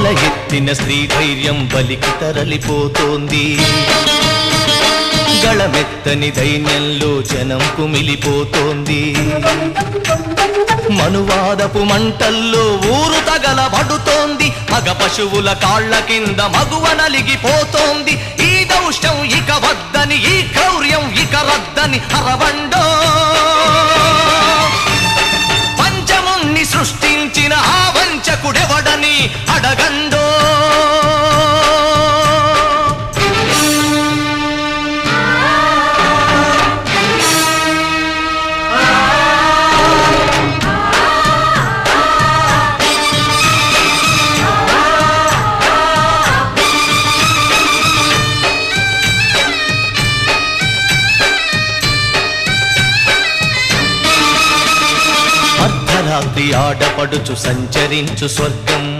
ఎత్తిన స్త్రీ ధైర్యం బలికి తరలిపోతోంది. గళమెత్తని దైన్యంలో జనం కుమిలిపోతోంది. మనువాదపు మంటల్లో ఊరు తగలబడుతోంది. మగ పశువుల కాళ్ల కింద మగువ నలిగిపోతోంది. ఈ దౌష్ట్యం ఇక వద్దని, ఈ క్రౌర్యం ఇక రద్దని అరవండో. పంచముని సృష్టించిన ఆ వంచకుడెవడని అడగండో. అర్ధరాత్రి ఆడపడుచు సంచరించు స్వర్గం.